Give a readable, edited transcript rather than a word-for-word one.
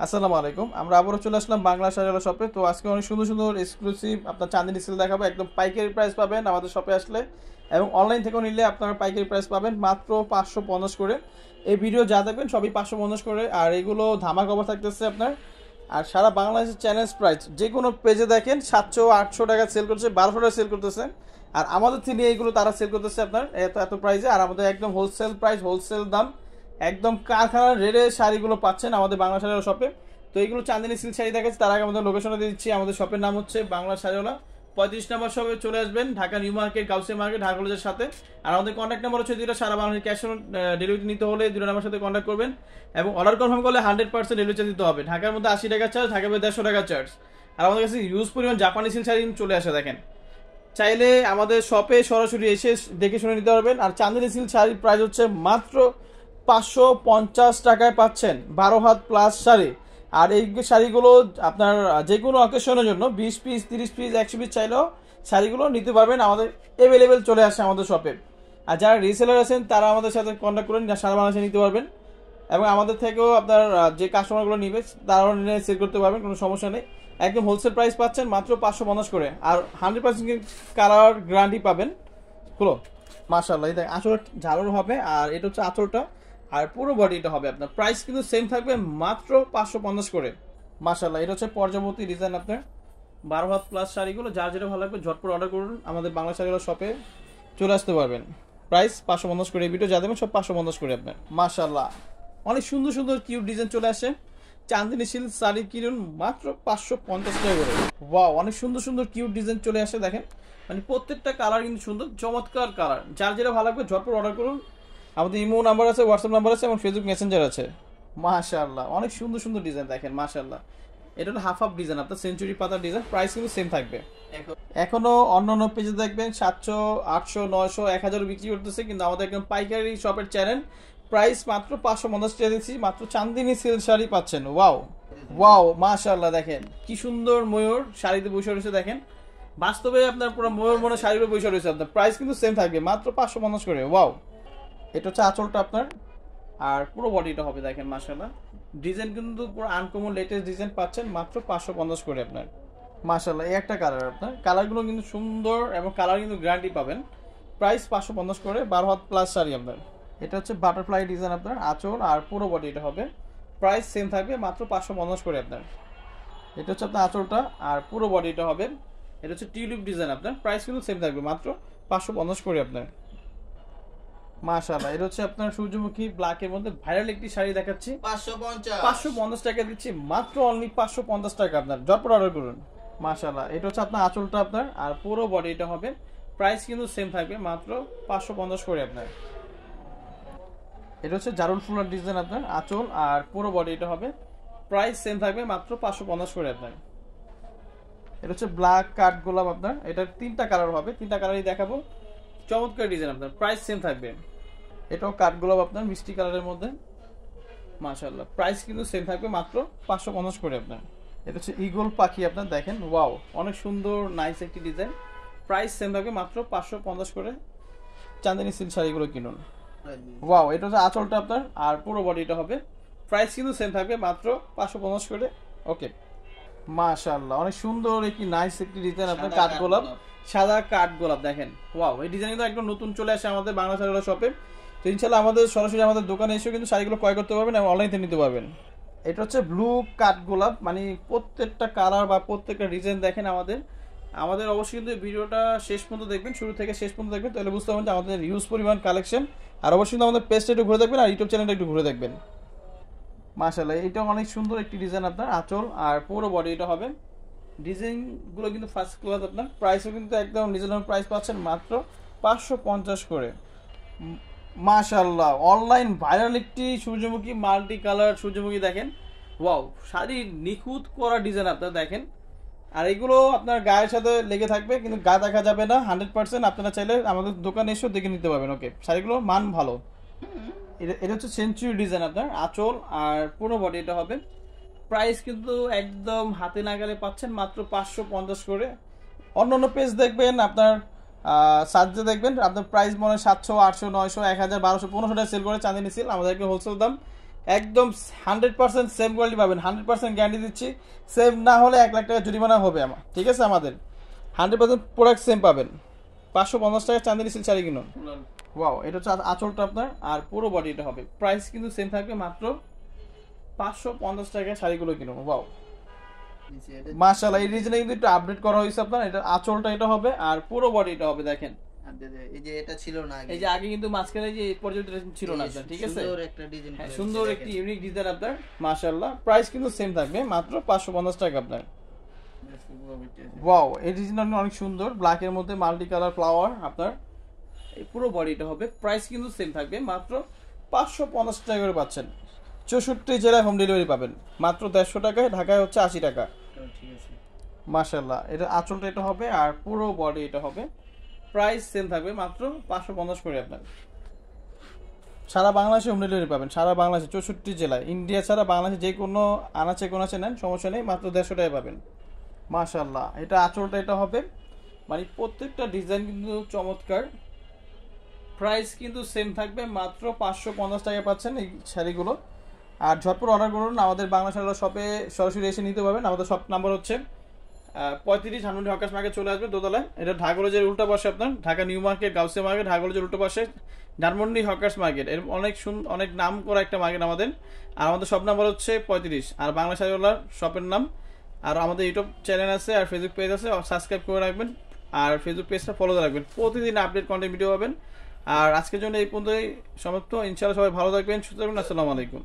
আসসালামু আলাইকুম। আমরা আবারও চলে আসলাম বাংলা শাড়িওয়ালা শপে। তো আজকে অনেক সুন্দর সুন্দর এক্সক্লুসিভ আপনার চাঁদিনী সেল দেখাবো। একদম পাইকারি প্রাইস পাবেন আমাদের শপে আসলে, এবং অনলাইন থেকেও নিলে আপনারা পাইকারি প্রাইস পাবেন মাত্র 550 করে। এই ভিডিও যা দেখবেন সবই 550 করে, আর এগুলো ধামাক অফার থাকতেছে আপনার। আর সারা বাংলাদেশের চ্যালেঞ্জ প্রাইস, যে কোনো পেজে দেখেন 700-800 টাকা সেল করছে, 1200 টাকা সেল করতেছে। আর আমাদের থেকে এইগুলো তারা সেল করতেছে আপনার এত এত প্রাইসে, আর আমাদের একদম হোলসেল প্রাইস, হোলসেল দাম, একদম কারখানার রেটে শাড়িগুলো পাচ্ছেন আমাদের বাংলা শাড়িওয়ালা শপে। তো এইগুলো চাঁদিনী সিল্ক শাড়ি দেখাচ্ছি, তার আগে আমাদের লোকেশনে দিয়ে দিচ্ছি। আমাদের শপের নাম হচ্ছে বাংলা শাড়িওয়ালা, 35 নম্বর শপে চলে আসবেন, Dhaka new market, Gausia market, Dhaka কলেজের সাথে। আর আমাদের কন্ট্যাক্ট নাম্বার হচ্ছে দুটো, সারা বাংলাদেশ ক্যাশ অন ডেলিভারি নিতে হলে দুটো নাম্বার সাথে কন্ট্যাক্ট করবেন, এবং অর্ডার কনফার্ম করলে 100% ডেলিভারি চার্জ দিতে হবে। ঢাকার মধ্যে 80 টাকা চার্জ, ঢাকার মধ্যে 150 টাকা চার্জ। আর আমাদের কাছে ইউজ পরিমাণ জাপানি সিল্ক শাড়ি চলে আসে দেখেন। চাইলে আমাদের শপে সরাসরি এসে দেখে শুনে নিতে পারবেন। আর চাঁদেরি সিল্ক শাড়ির প্রাইস হচ্ছে মাত্র 550 টাকায় পাচ্ছেন 12 হাত প্লাস শাড়ি। আর এই শাড়িগুলো আপনার যে কোনো অকেশনের জন্য 20 পিস, 30 পিস, 100 পিস চাইলেও শাড়িগুলো নিতে পারবেন, আমাদের অ্যাভেলেবেল চলে আসে আমাদের শপে। আর যারা রিসেলার আছেন তারা আমাদের সাথে কন্ট্যাক্ট করেন, সারা বাংলাদেশে নিতে পারবেন, এবং আমাদের থেকেও আপনার যে কাস্টমারগুলো নিবে তারাও নিয়ে সেল করতে পারবেন, কোনো সমস্যা নেই। একদম হোলসেল প্রাইস পাচ্ছেন মাত্র 550 করে, আর 100% কালার গ্যারান্টি পাবেন। হলো মাশাআল্লাহ, এটা আসলে ঝালর হবে, আর এটা হচ্ছে আঁচলটা, আর পুরো বডিটা হবে আপনার। প্রাইস কিন্তু সেম থাকবে মাত্র 550 করে। মাশাআল্লাহ, এটা হচ্ছে পর্যাবর্তী ডিজাইন আপনার 12 হাত প্লাস শাড়িগুলো। যার যেটা ভালো লাগবে ঝটপট অর্ডার করুন, আমাদের বাংলা শাড়িগুলো শপে চলে আসতে পারবেন। প্রাইস 550 করে, এই ভিডিও যা দেবেন সব 550 করে আপনার। মাশাআল্লাহ, অনেক সুন্দর সুন্দর কিউট ডিজাইন চলে আসে। চাঁদিনী সিল্ক শাড়ি কিনুন মাত্র 550 টাকা করে। ওয়াও, অনেক সুন্দর সুন্দর কিউট ডিজাইন চলে আসে দেখেন, মানে প্রত্যেকটা কালার কিন্তু সুন্দর, চমৎকার কালার। যার যেটা ভালো লাগবে ঝটপট অর্ডার করুন। আমাদের ইমো নাম্বার আছে, হোয়াটসঅ্যাপ নাম্বার আছে, এবং ফেসবুক মেসেঞ্জার আছে। মাশাআল্লাহ, অনেক সুন্দর সুন্দর ডিজাইন দেখেন মাশাআল্লাহ। এটা হলো হাফ হাফ ডিজাইন আপনার, সেঞ্চুরি পাতার ডিজাইন। প্রাইস কিন্তু সেম থাকবে। এখনো অন্য অন্য পেজে দেখবেন 700, 800, 900, 1000 বিক্রি করতেছে, কিন্তু আমাদের একদম পাইকারি শপের চ্যানেল প্রাইস মাত্র 550 টাকা দিচ্ছি। মাত্র চাঁদিনী সিল্ক শাড়ি পাচ্ছেন। ওয়াও ওয়াও মাশাআল্লাহ, দেখেন কি সুন্দর ময়ূর শাড়িতে বসে রয়েছে দেখেন। বাস্তবে আপনার পুরো ময়ূর মনে শাড়িতে বসে রয়েছে আপনার। প্রাইস কিন্তু সেম থাকবে মাত্র 550 করে। ওয়াও, এটা হচ্ছে আঁচলটা আপনার, আর পুরো বডিটা হবে দেখেন মাশাআল্লাহ। ডিজাইন কিন্তু পুরো আনকমন লেটেস্ট ডিজাইন পাচ্ছেন মাত্র 550 করে আপনার। মাশাআল্লাহ, এই একটা কালার আপনার, কালারগুলো কিন্তু সুন্দর, এবং কালার কিন্তু গ্যারান্টি পাবেন। প্রাইস 550 করে, 12 হাত প্লাস শাড়ি আপনার। এটা হচ্ছে বাটারফ্লাই ডিজাইন আপনার, আঁচল আর পুরো বডি এটা হবে। প্রাইস সেম থাকবে মাত্র 550 করে আপনার। এটা হচ্ছে আপনার আঁচলটা, আর পুরো বডিটা হবে। এটা হচ্ছে টিউলিপ ডিজাইন আপনার, প্রাইস কিন্তু সেম থাকবে মাত্র 550 করে আপনার। মাশাআল্লাহ, এটা হচ্ছে আপনার সূর্যমুখী ব্ল্যাকের মধ্যে ভাইরাল একটি শাড়ি দেখাচ্ছি, 550 টাকা দিচ্ছি মাত্র, অনলি 550 টাকা আপনার। ঝটপট অর্ডার করুন। মাশাআল্লাহ, এটা হচ্ছে আপনার আঁচলটা আপনার, আর পুরো বডি এটা হবে। প্রাইস কিন্তু সেম থাকবে মাত্র 550 করে আপনার। এটা হচ্ছে জারুল ফুলার ডিজাইন আপনার, আঁচল আর পুরো বডি এটা হবে। প্রাইস সেম থাকবে মাত্র 550 করে আপনার। এটা হচ্ছে ব্ল্যাক কাঠ গোলাপ আপনার, এটা 3টা কালার হবে, 3টা কালারই দেখাবো। চমৎকার ডিজাইন আপনার, প্রাইস সেম থাকবে। এটাও কাঠ গোলাপ আপনার, মিষ্টি কালারের মধ্যে। মাশাআল্লাহ, প্রাইস কিন্তু সেম থাকবে মাত্র 550 করে আপনার। এটা হচ্ছে ঈগল পাখি আপনার, দেখেন ওয়াও, অনেক সুন্দর নাইস একটি ডিজাইন। প্রাইস সেম থাকবে মাত্র 550 করে। চাঁদিনী সিল্ক শাড়িগুলো কিনুন। ওয়াও, এটা হচ্ছে আঁচলটা আপনার, আর পুরো বডিটা হবে। প্রাইস কিন্তু সেম থাকবে মাত্র 550 করে। ওকে, মাশাআল্লাহ, অনেক সুন্দর একটি নাইস একটি ডিজাইন আপনার, কাঠ গোলাপ, সাদা কাঠ গোলাপ দেখেন। ওয়াও, এই ডিজাইন কিন্তু একদম নতুন চলে আসে আমাদের বাংলা শাড়িওয়ালা শপে। তো ইনশাআল্লাহ আমাদের সরাসরি আমাদের দোকানে এসেও কিন্তু শাড়িগুলো ক্রয় করতে পারবেন, এবং অনলাইন থেকে নিতে পারবেন। এটা হচ্ছে ব্লু কাঠ গোলাপ, মানে প্রত্যেকটা কালার বা প্রত্যেকটা ডিজাইন দেখেন আমাদের। আমাদের অবশ্যই কিন্তু ভিডিওটা শেষ পর্যন্ত দেখবেন, শুরু থেকে শেষ পর্যন্ত দেখবেন, তাহলে বুঝতে পারবেন যে আমাদের ইউজ পরিমাণ কালেকশন। আর অবশ্যই কিন্তু আমাদের পেজটা একটু ঘুরে দেখবেন, আর ইউটিউব চ্যানেলটা একটু ঘুরে দেখবেন। মাশাআল্লাহ, এটা অনেক সুন্দর একটি ডিজাইন আপনার, আঁচল আর পুরো বডি এটা হবে। ডিজাইনগুলো কিন্তু ফার্স্ট ক্লাস আপনার। প্রাইসও কিন্তু একদম রিজনেবল প্রাইস পাচ্ছেন মাত্র 550 করে। মাশাআল্লাহ, অনলাইন ভাইরাল একটি সূর্যমুখী মাল্টি কালার সূর্যমুখী দেখেন। ওয়াও, শাড়ি নিখুঁত করা ডিজাইন আপনারা দেখেন। আর এগুলো আপনার গায়ের সাথে লেগে থাকবে, কিন্তু গা দেখা যাবে না 100%। আপনারা চাইলে আমাদের দোকানে এসেও দেখে নিতে পারবেন। ওকে, শাড়িগুলোর মান ভালো। এটা হচ্ছে সেঞ্চুরি ডিজাইন আপনার, আঁচল আর পুরো বডি এটা হবে। প্রাইস কিন্তু একদম হাতে নাগালে পাচ্ছেন মাত্র 550 করে। অন্য অন্য পেজ দেখবেন আপনার, সার্চে দেখবেন আপনার প্রাইস মনে হয় 700, 800, 900, 1000, 1200, 1500 টাকা সেল করে চাঁদিনী সিল। আমাদেরকে হোলসেল দাম একদম 100% সেম কোয়ালিটি পাবেন, 100% গ্যারান্টি দিচ্ছি। সেম না হলে 1 লাখ টাকা জরিমানা হবে আমার, ঠিক আছে? আমাদের 100% প্রোডাক্ট সেম পাবেন। 550 টাকা চাঁদেরি সিল্ক শাড়ি কিনুন। ওয়াও, এটা হচ্ছে আঁচলটা আপনার, আর পুরো বডি এটা হবে। প্রাইস কিন্তু সেম থাকবে, মাত্র 550 টাকায় শাড়িগুলো কিনুন। ওয়াও মাশাআল্লাহ, এই ডিজাইনে কিন্তু একটু আপডেট করা হয়েছে আপনার। এটা আঁচলটা এটা হবে, আর পুরো বডি এটা হবে। দেখেন এই যে এটা ছিল না আগে, এই যে আগে কিন্তু মাঝখানে যে এই পর্যন্ত ছিল না আপনার, ঠিক আছে? সুন্দর একটা ডিজাইন, হ্যাঁ, সুন্দর একটি ইউনিক ডিজাইন আপনার, মাশাআল্লাহ। প্রাইস কিন্তু সেম থাকবে, মাত্র 550 টাকা আপনার। ওয়াও, এই ডিজাইনটা অনেক সুন্দর, ব্ল্যাকের মধ্যে মাল্টি কালার ফ্লাওয়ার আপনার। এই পুরো বডিটা হবে। প্রাইস কিন্তু সেম থাকবে, মাত্র 550 টাকা করে পাচ্ছেন। 64 জেলায় হোম ডেলিভারি পাবেন মাত্র 150 টাকায়। ঢাকায় হচ্ছে 80 টাকা। ঠিক আছে মাশাআল্লাহ, এটা আঁচলটা এটা হবে, আর পুরো বডি এটা হবে। প্রাইস সেম থাকবে, মাত্র 550 করে আপনার। সারা বাংলাদেশে হোম ডেলিভারি পাবেন, সারা বাংলাদেশে 64 জেলায়। ইন্ডিয়া ছাড়া বাংলাদেশে যে কোনো আনাচে কোনাচে নেন সমস্যা নেই, মাত্র 150 টাকায় পাবেন। মাশাআল্লাহ, এটা আঁচলটা এটা হবে। মানে প্রত্যেকটা ডিজাইন কিন্তু চমৎকার। প্রাইস কিন্তু সেম থাকবে, মাত্র 550 টাকায় পাচ্ছেন এই শাড়িগুলো। আর ঝটপট অর্ডার করুন, আমাদের বাংলা শাড়ি শপে সরাসরি এসে নিতে পারবেন। আমাদের শপ নাম্বার হচ্ছে 35 ধানমন্ডি হকার্স মার্কেট, চলে আসবে দোতলায়। এটা ঢাকা কলেজের উল্টা পাশে আপনার, Dhaka new market, Gausia market, Dhaka কলেজের উল্টো পাশে ধানমন্ডি হকার্স মার্কেট। এর অনেক নাম করা একটা মার্কেট আমাদের। আর আমাদের শপ নাম্বার হচ্ছে 35, আর বাংলা শাড়িওয়ালার শপের নাম। আর আমাদের ইউটিউব চ্যানেল আছে, আর ফেসবুক পেজ আছে, সাবস্ক্রাইব করে রাখবেন। আর ফেসবুক পেজটা ফলো রাখবেন, প্রতিদিন আপডেট কন্টেন্ট ভিডিও পাবেন। আর আজকের জন্য এই পর্যন্তই সমাপ্ত। ইনশাআল্লাহ সবাই ভালো থাকবেন, সুস্থ থাকবেন। আসসালামু আলাইকুম।